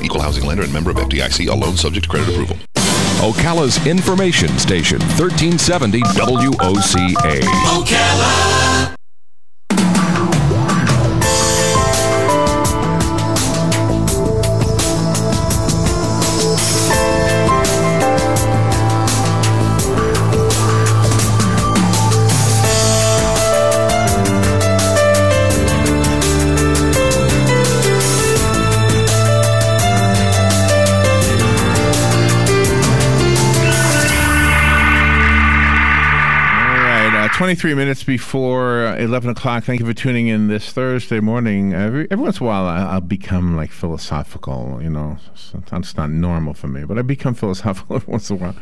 Equal housing lender and member of FDIC. All loans subject to credit approval. Ocala's information station, 1370 WOCA. Ocala. All right, 23 minutes before 11 o'clock. Thank you for tuning in this Thursday morning. Every once in a while, I'll become like philosophical, you know. Sometimes it's not normal for me, but I become philosophical every once in a while.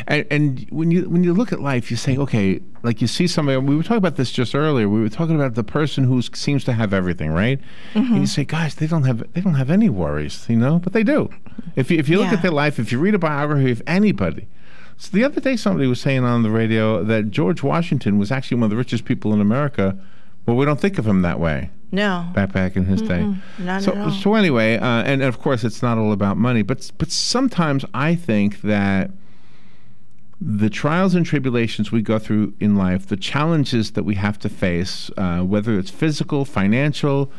and when you look at life, you say, okay, like you see somebody, we were talking about this just earlier. We were talking about the person who seems to have everything, right? And you say, guys, they don't have any worries, you know, but they do. If you look at their life, if you read a biography of anybody. So the other day, somebody was saying on the radio that George Washington was actually one of the richest people in America. Well, we don't think of him that way. No. Back in his day. Not at all. So anyway, and of course, it's not all about money. But sometimes I think that the trials and tribulations we go through in life, the challenges that we have to face, whether it's physical, financial,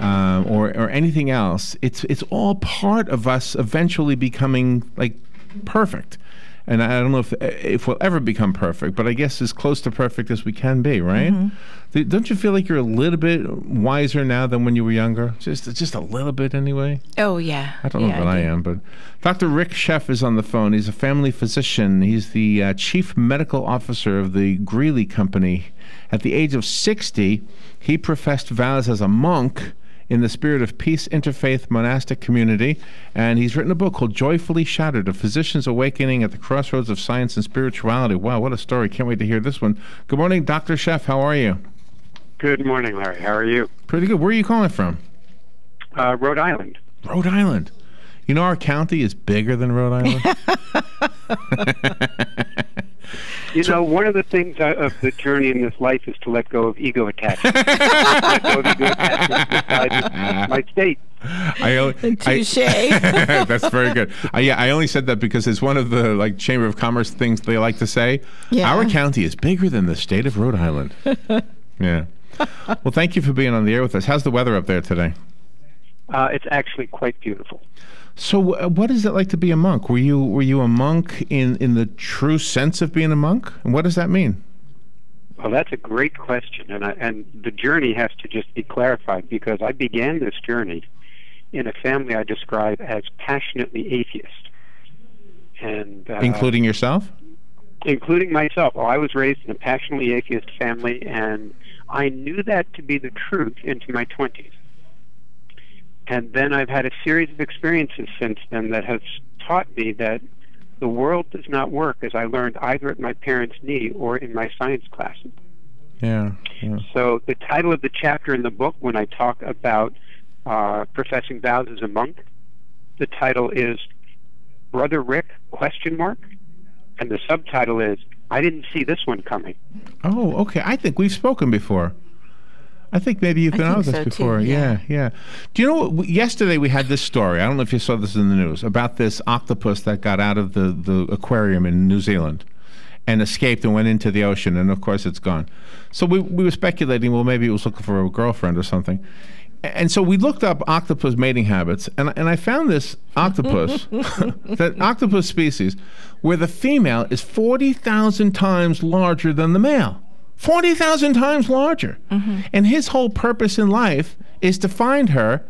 or anything else, it's all part of us eventually becoming like perfect. And I don't know if we'll ever become perfect, but I guess as close to perfect as we can be, right? Don't you feel like you're a little bit wiser now than when you were younger? Just a little bit anyway? Oh, yeah. I don't know what I am, but Dr. Rick Sheff is on the phone. He's a family physician. He's the chief medical officer of the Greeley Company. At the age of 60, he professed vows as a monk in the spirit of peace, interfaith, monastic community. And he's written a book called Joyfully Shattered, A Physician's Awakening at the Crossroads of Science and Spirituality. Wow, what a story. Can't wait to hear this one. Good morning, Dr. Sheff. How are you? Good morning, Larry. How are you? Pretty good. Where are you calling from? Rhode Island. Rhode Island. You know, our county is bigger than Rhode Island. You know, one of the things of the journey in this life is to let go of ego attachment. Let go of ego attachment besides my state. Touche. That's very good. I only said that because it's one of the Chamber of Commerce things they like to say. Yeah. Our county is bigger than the state of Rhode Island. Yeah. Well, thank you for being on the air with us. How's the weather up there today? It's actually quite beautiful. So what is it like to be a monk? Were you a monk in the true sense of being a monk? And what does that mean? Well, that's a great question, and the journey has to just be clarified, because I began this journey in a family I describe as passionately atheist. And including yourself? Including myself. Well, I was raised in a passionately atheist family, and I knew that to be the truth into my 20s. And then I've had a series of experiences since then that have taught me that the world does not work as I learned either at my parents' knee or in my science classes. Yeah. So the title of the chapter in the book, when I talk about professing vows as a monk, the title is Brother Rick, ? And the subtitle is, I didn't see this one coming. Oh, okay. I think we've spoken before. I think maybe you've been on with us before. Too, yeah. Do you know what? Yesterday we had this story. I don't know if you saw this in the news about this octopus that got out of the aquarium in New Zealand and escaped and went into the ocean, and of course it's gone. So we were speculating, well, maybe it was looking for a girlfriend or something. And so we looked up octopus mating habits, and I found this octopus, that octopus species, where the female is 40,000 times larger than the male. 40,000 times larger. And his whole purpose in life is to find her,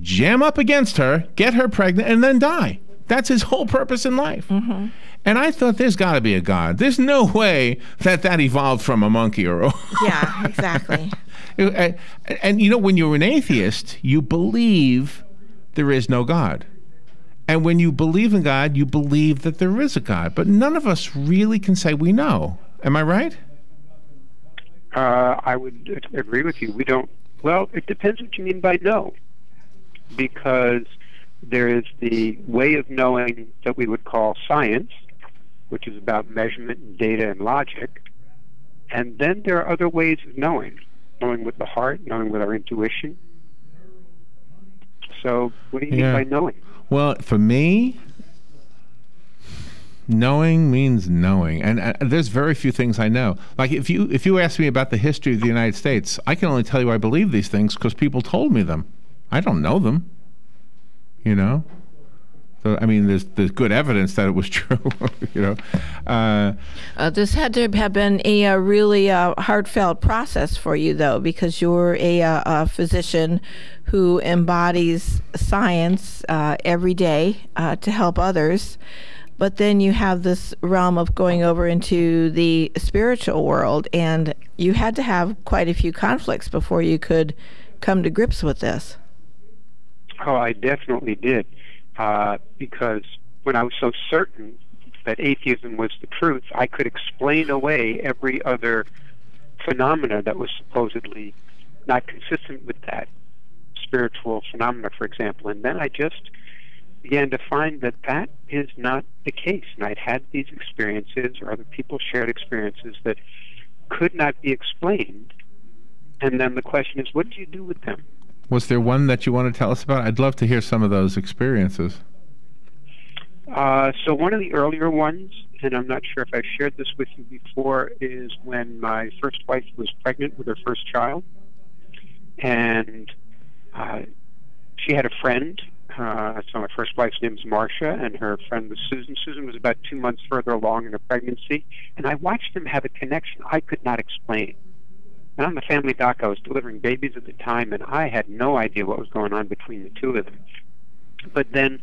jam up against her, get her pregnant, and then die. That's his whole purpose in life. And I thought, there's got to be a God. There's no way that evolved from a monkey or a... Yeah, exactly. And you know, when you're an atheist, you believe there is no God. And when you believe in God, you believe that there is a God. But none of us really can say we know. Am I right? I would agree with you. We don't... Well, it depends what you mean by know. Because there is the way of knowing that we would call science, which is about measurement and data and logic. And then there are other ways of knowing with the heart, knowing with our intuition. So what do you mean by knowing? Well, for me, knowing means knowing, and there's very few things I know. Like if you ask me about the history of the United States, I can only tell you I believe these things because people told me them. I don't know them. You know. So I mean, there's good evidence that it was true. You know. This had to have been a really heartfelt process for you, though, because you're a physician who embodies science every day to help others. But then you have this realm of going over into the spiritual world, and you had to have quite a few conflicts before you could come to grips with this. Oh, I definitely did. Because when I was so certain that atheism was the truth, I could explain away every other phenomena that was supposedly not consistent with that spiritual phenomena, for example. And then I just began to find that that is not the case. And I'd had these experiences, or other people shared experiences that could not be explained. And then the question is, what do you do with them? Was there one that you want to tell us about? I'd love to hear some of those experiences. So one of the earlier ones, and I'm not sure if I've shared this with you before, is when my first wife was pregnant with her first child. And she had a friend. So my first wife's name is Marcia, and her friend was Susan. Susan was about 2 months further along in her pregnancy. And I watched them have a connection I could not explain. And I'm a family doc. I was delivering babies at the time, and I had no idea what was going on between the two of them. But then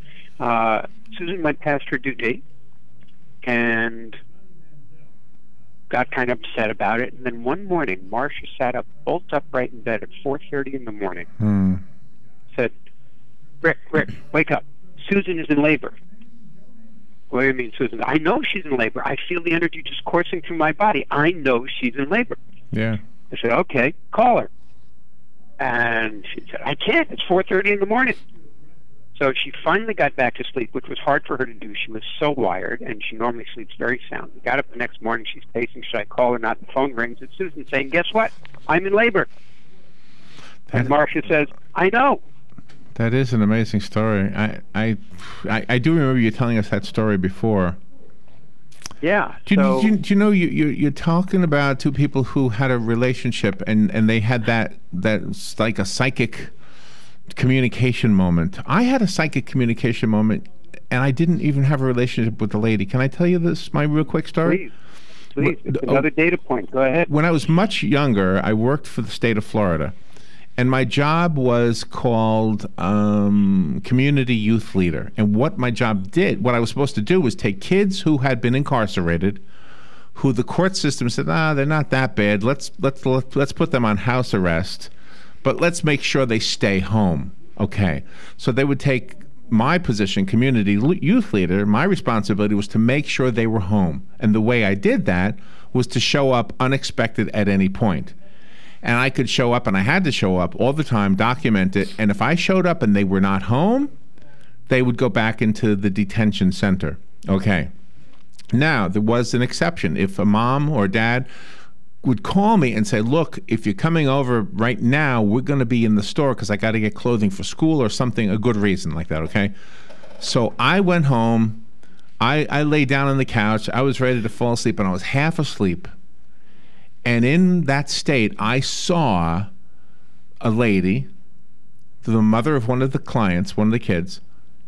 Susan went past her due date and got kind of upset about it. And then one morning, Marcia sat up, bolt upright in bed at 4:30 in the morning, said, Rick, wake up. Susan is in labor. What do you mean, Susan? I know she's in labor. I feel the energy just coursing through my body. I know she's in labor. Yeah. I said, okay, call her. And she said, I can't. It's 4:30 in the morning. So she finally got back to sleep, which was hard for her to do. She was so wired, and she normally sleeps very sound. We got up the next morning. She's pacing. Should I call her? Not. The phone rings. It's Susan saying, guess what? I'm in labor. And Marcia says, I know. That is an amazing story. I do remember you telling us that story before. Yeah. Do you know you're talking about two people who had a relationship and they had that's like a psychic communication moment. I had a psychic communication moment and I didn't even have a relationship with the lady. Can I tell you this, my real quick story? Please. It's another data point. Go ahead. When I was much younger, I worked for the state of Florida. And my job was called community youth leader. And what my job did, what I was supposed to do was take kids who had been incarcerated, who the court system said, they're not that bad. Let's put them on house arrest, but let's make sure they stay home. Okay. So they would take my position, community youth leader. My responsibility was to make sure they were home. And the way I did that was to show up unexpected at any point. And I could show up, and I had to show up all the time, document it. And if I showed up and they were not home, they would go back into the detention center. Okay. Now, there was an exception. If a mom or dad would call me and say, look, if you're coming over right now, we're going to be in the store because I got to get clothing for school or something, a good reason like that, okay? So I went home. I lay down on the couch. I was ready to fall asleep, and I was half asleep. And in that state, I saw a lady, the mother of one of the clients, one of the kids.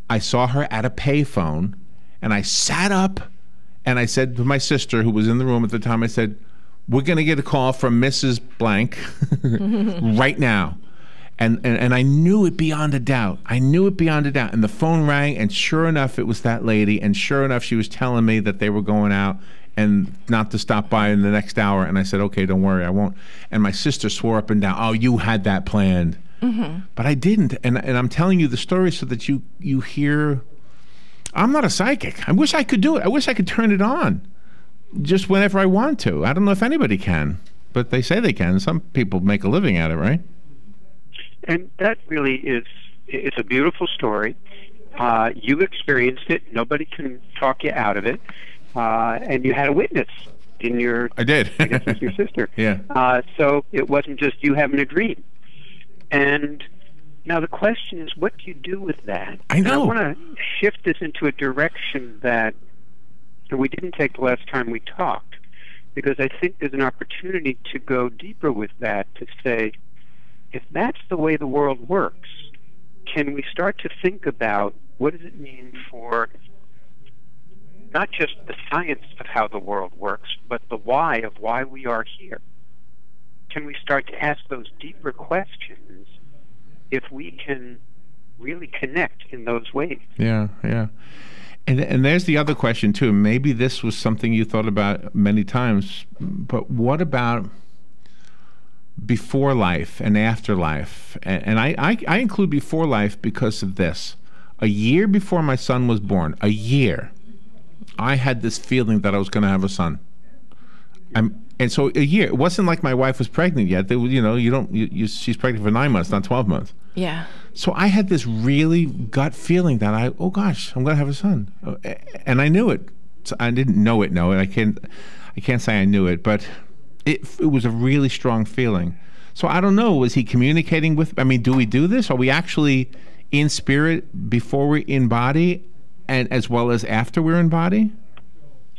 I saw her at a payphone, and I sat up, and I said to my sister, who was in the room at the time, I said, we're going to get a call from Mrs. Blank right now. And I knew it beyond a doubt. I knew it beyond a doubt. And the phone rang, and sure enough, it was that lady. And sure enough, she was telling me that they were going out and not to stop by in the next hour. And I said, okay, don't worry, I won't. And my sister swore up and down, oh, you had that planned. But I didn't. And I'm telling you the story so that you hear, I'm not a psychic. I wish I could do it. I wish I could turn it on just whenever I want to. I don't know if anybody can, but they say they can. Some people make a living at it, right? And that really is, it's a beautiful story. You experienced it. Nobody can talk you out of it. And you had a witness in your... I did. I guess it's your sister. Yeah. So it wasn't just you having a dream. And Now the question is, what do you do with that? I know. And I want to shift this into a direction that we didn't take the last time we talked, because I think there's an opportunity to go deeper with that, to say, if that's the way the world works, can we start to think about what does it mean for not just the science of how the world works, but the why of why we are here? Can we start to ask those deeper questions if we can really connect in those ways? Yeah, yeah. And there's the other question, too. Maybe this was something you thought about many times, but what about before life and after life? And I include before life because of this. A year before my son was born, a year, I had this feeling that I was going to have a son. And so a year, it wasn't like my wife was pregnant yet. There was, she's pregnant for 9 months, not 12 months. Yeah. So I had this really gut feeling that oh gosh, I'm going to have a son. And I knew it. So I didn't know it, I can't say I knew it, but it was a really strong feeling. So I don't know, was he communicating with, do we do this? Are we actually in spirit before we're in body, and as well as after we're in body?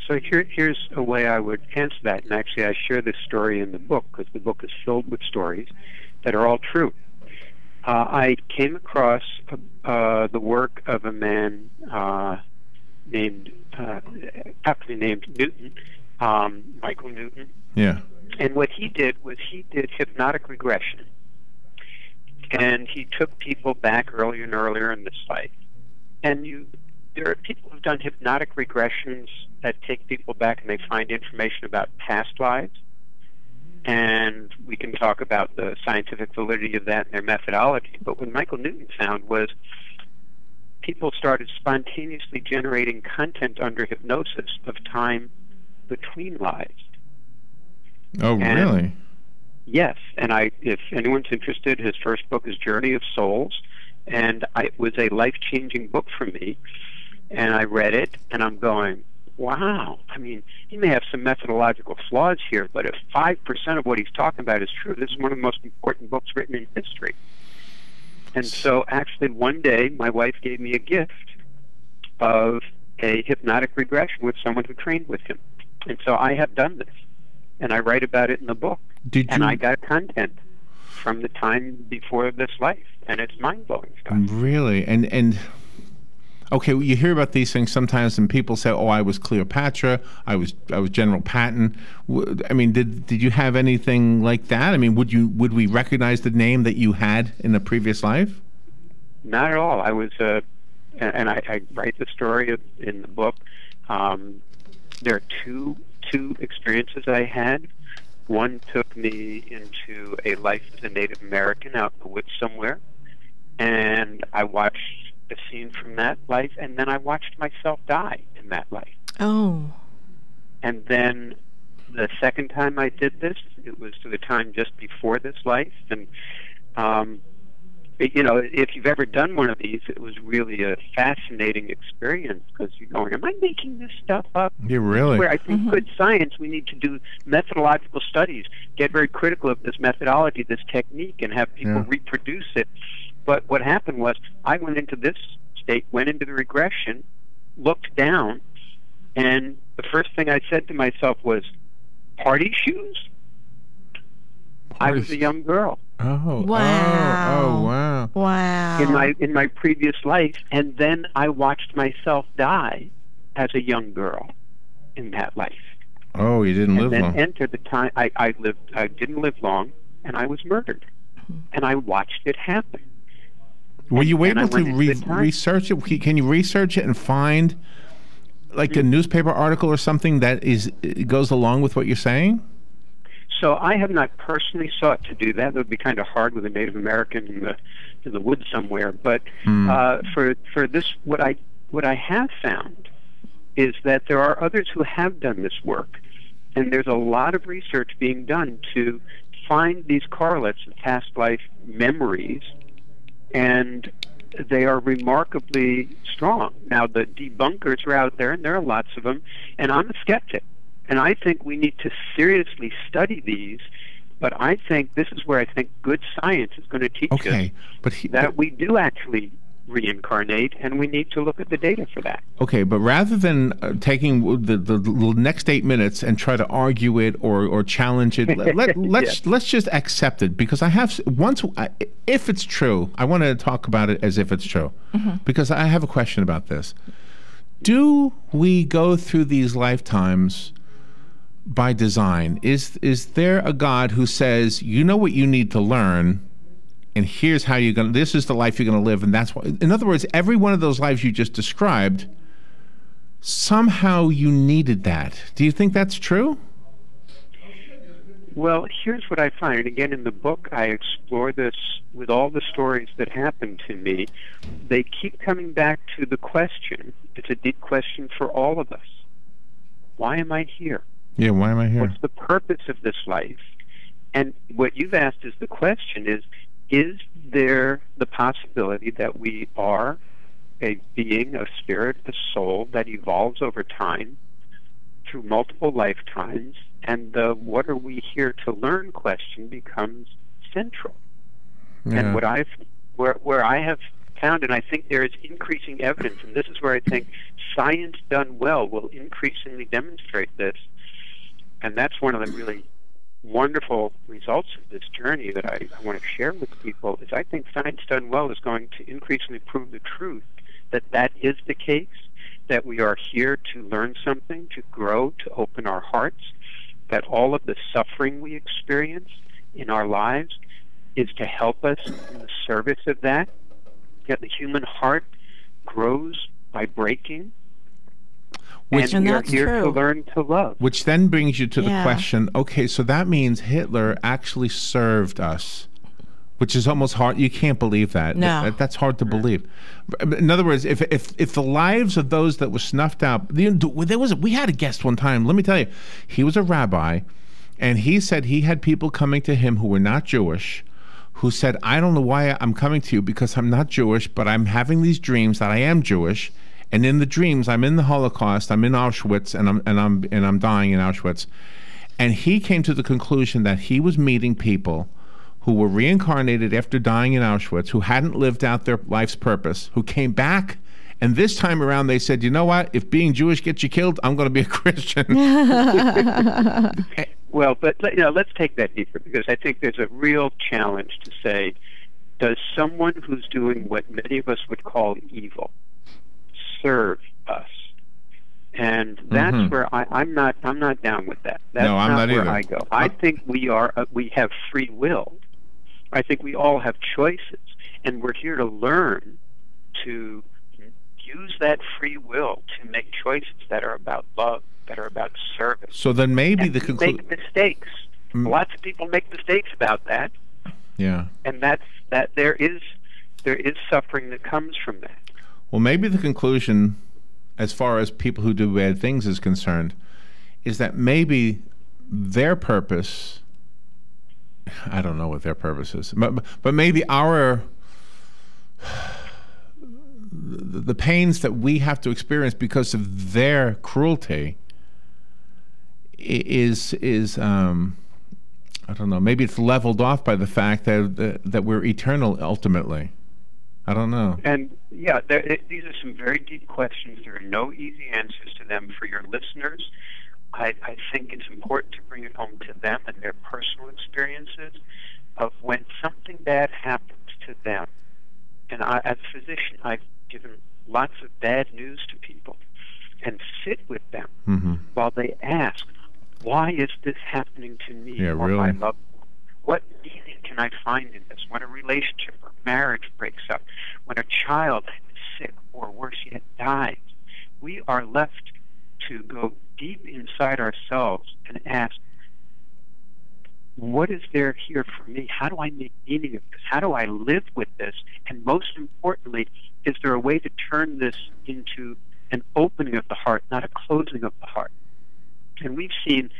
So here's a way I would answer that, and actually I share this story in the book, because the book is filled with stories that are all true. I came across the work of a man aptly named Newton, Michael Newton. Yeah. And what he did was he did hypnotic regression. And he took people back earlier and earlier in this life. And there are people who've done hypnotic regressions that take people back and they find information about past lives. And we can talk about the scientific validity of that and their methodology. But what Michael Newton found was people started spontaneously generating content under hypnosis of time between lives. Oh, really? Yes. And if anyone's interested, his first book is Journey of Souls. And it was a life-changing book for me. And I read it, and I'm going, wow. He may have some methodological flaws here, but if 5% of what he's talking about is true, this is one of the most important books written in history. And so actually one day my wife gave me a gift of a hypnotic regression with someone who trained with him. And so I have done this, and I write about it in the book. And I got content from the time before this life, and it's mind-blowing stuff. Really? And okay, well, you hear about these things sometimes, and people say, "Oh, I was Cleopatra. I was General Patton." Did you have anything like that? Would we recognize the name that you had in a previous life? Not at all. I was, and I write the story in the book. There are two experiences I had. One took me into a life as a Native American out in the woods somewhere, and I watched a scene from that life, and then I watched myself die in that life. Oh. And then the second time I did this, it was to the time just before this life, and if you've ever done one of these, it was really a fascinating experience, because you're going, am I making this stuff up? Yeah, really? Where I think good science, we need to do methodological studies, get very critical of this methodology, this technique, and have people reproduce it. But what happened was I went into this state, went into the regression, looked down, and the first thing I said to myself was, party shoes? I was a young girl. Oh, wow. Oh, wow. Wow. In my previous life, and then I watched myself die as a young girl in that life. Oh, you didn't live long. And then enter the time I didn't live long, and I was murdered. And I watched it happen. Were you able to research it? Can you research it and find like a newspaper article or something that goes along with what you're saying? So I have not personally sought to do that. That would be kind of hard with a Native American in the woods somewhere. But for this, what I have found is that there are others who have done this work, and there's a lot of research being done to find these correlates of past life memories, and they are remarkably strong. Now, the debunkers are out there, and there are lots of them, and I'm a skeptic. And I think we need to seriously study these But I think this is where I think good science is going to teach us that we do actually reincarnate, and we need to look at the data for that. Okay, but rather than taking the next 8 minutes and try to argue it or challenge it, let's just accept it, because I have if it's true, I want to talk about it as if it's true, because I have a question about this. Do we go through these lifetimes by design? Is there a God who says, you know what you need to learn, and here's how you're going to, this is the life you're going to live, and that's why, in other words, every one of those lives you just described, somehow you needed that. Do you think that's true? Well, here's what I find, and again, in the book, I explore this with all the stories that happened to me. They keep coming back to the question. It's a deep question for all of us. Why am I here? Yeah, why am I here? What's the purpose of this life? And what you've asked is the question is there the possibility that we are a being, a spirit, a soul that evolves over time through multiple lifetimes, and the what are we here to learn question becomes central. Yeah. And where I have found, and I think there is increasing evidence, and this is where I think science done well will increasingly demonstrate this, and that's one of the really wonderful results of this journey that I want to share with people, is I think science done well is going to increasingly prove the truth that that is the case, that we are here to learn something, to grow, to open our hearts, that all of the suffering we experience in our lives is to help us in the service of that, that the human heart grows by breaking, and we are here to learn to love. Which then brings you to the question, okay, so that means Hitler actually served us, which is almost hard. You can't believe that. No. That's hard to believe. In other words, if the lives of those that were snuffed out, we had a guest one time, let me tell you, he was a rabbi, and he said he had people coming to him who were not Jewish, who said, I don't know why I'm coming to you, because I'm not Jewish, but I'm having these dreams that I am Jewish. And in the dreams, I'm in the Holocaust, I'm in Auschwitz, and I'm dying in Auschwitz. And he came to the conclusion that he was meeting people who were reincarnated after dying in Auschwitz, who hadn't lived out their life's purpose, who came back, and this time around they said, you know what, if being Jewish gets you killed, I'm going to be a Christian. Well, but let's take that deeper, because I think there's a real challenge to say, does someone who's doing what many of us would call evil serve us? And that's where I'm not down with that. That's no, I'm not where either. I go. I think we have free will. I think we all have choices, and we're here to learn to use that free will to make choices that are about love, that are about service. So then maybe the conclusion, make mistakes. Lots of people make mistakes about that. Yeah. And that there is suffering that comes from that. Well, maybe the conclusion, as far as people who do bad things is concerned, is that maybe their purpose, I don't know what their purpose is, but maybe the pains that we have to experience because of their cruelty is I don't know, maybe it's leveled off by the fact that we're eternal ultimately. I don't know. And yeah, these are some very deep questions. There are no easy answers to them for your listeners. I think it's important to bring it home to them and their personal experiences of when something bad happens to them. And as a physician, I've given lots of bad news to people and sit with them while they ask, why is this happening to me or my loved one? What meaning can I find in this? When a relationship or marriage breaks up, when a child is sick or worse yet dies, we are left to go deep inside ourselves and ask, what is there here for me? How do I make meaning of this? How do I live with this? And most importantly, is there a way to turn this into an opening of the heart, not a closing of the heart? And we've seen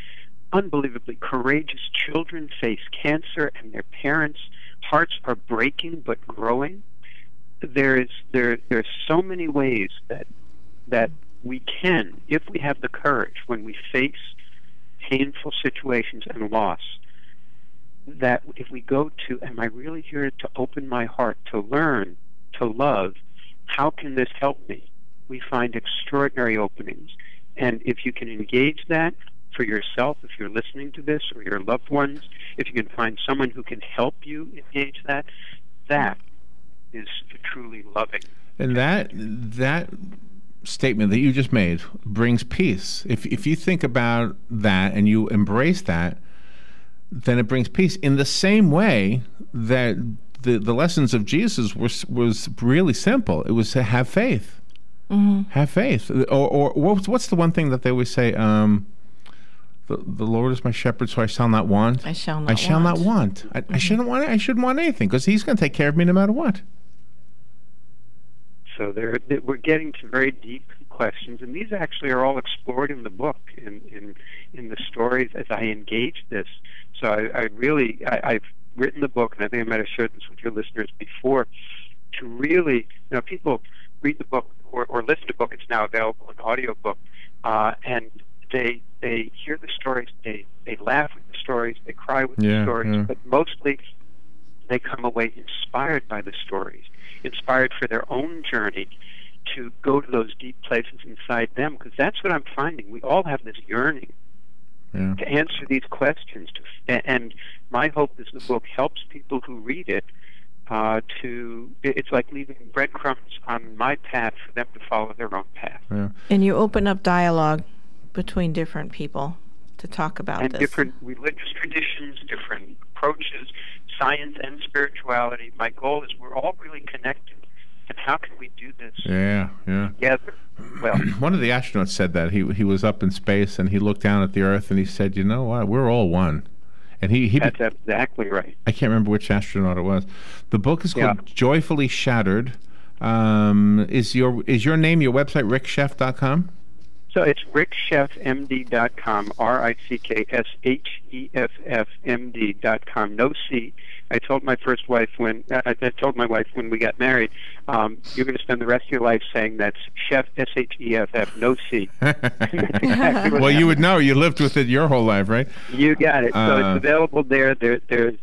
unbelievably courageous children face cancer, and their parents' hearts are breaking but growing. There's so many ways that we can, if we have the courage, when we face painful situations and loss, that if we go to, am I really here to open my heart, to learn, to love, how can this help me? We find extraordinary openings. And if you can engage that for yourself, if you're listening to this, or your loved ones, if you can find someone who can help you engage that, that is truly loving. And that statement that you just made brings peace. If you think about that and you embrace that, then it brings peace. In the same way that the lessons of Jesus was really simple. It was to have faith. Mm-hmm. Have faith. Or what's the one thing that they always say? The Lord is my shepherd, so I shall not want. I shall not want. I shouldn't want. I shouldn't want anything because He's going to take care of me no matter what. So we're getting to very deep questions, and these actually are all explored in the book, in the stories as I engage this. So I've written the book, and I think I might have shared this with your listeners before, to really, people read the book or listen to the book. It's now available in audiobook, and they hear the stories, they laugh with the stories, they cry with the stories, but mostly they come away inspired by the stories, inspired for their own journey to go to those deep places inside them, because that's what I'm finding. We all have this yearning to answer these questions, and my hope is the book helps people who read it it's like leaving breadcrumbs on my path for them to follow their own path. Yeah. And you open up dialogue between different people to talk about and this. Different religious traditions, different approaches, science and spirituality. My goal is we're all really connected. And how can we do this together? Well, one of the astronauts said that he was up in space and he looked down at the Earth and he said, "You know what? We're all one." And that's exactly right. I can't remember which astronaut it was. The book is called Joyfully Shattered. Is your name, your website, ricksheff.com? So it's ricksheffmd.com, RickSheffMD.com, no C. I told my wife when we got married, you're going to spend the rest of your life saying that's Sheff, S-H-E-F-F, no C. Exactly well, you would know. You lived with it your whole life, right? You got it. So it's available there. There's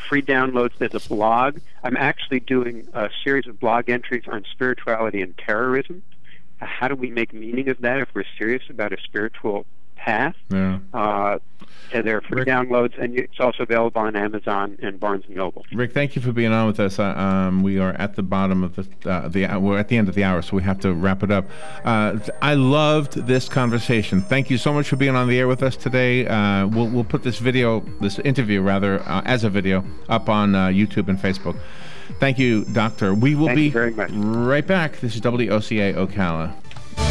free downloads. There's a blog. I'm actually doing a series of blog entries on spirituality and terrorism. How do we make meaning of that if we're serious about a spiritual path? Yeah. And there are free downloads, and it's also available on Amazon and Barnes & Noble. Rick, thank you for being on with us. We are at the bottom of we're at the end of the hour, so we have to wrap it up. I loved this conversation. Thank you so much for being on the air with us today. We'll put this interview as a video up on YouTube and Facebook. Thank you, Doctor. We will be right back. This is WOCA Ocala.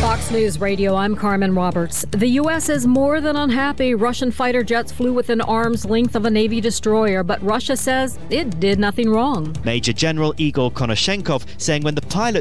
Fox News Radio, I'm Carmen Roberts. The U.S. is more than unhappy. Russian fighter jets flew within arm's length of a Navy destroyer, but Russia says it did nothing wrong. Major General Igor Konashenkov saying when the pilot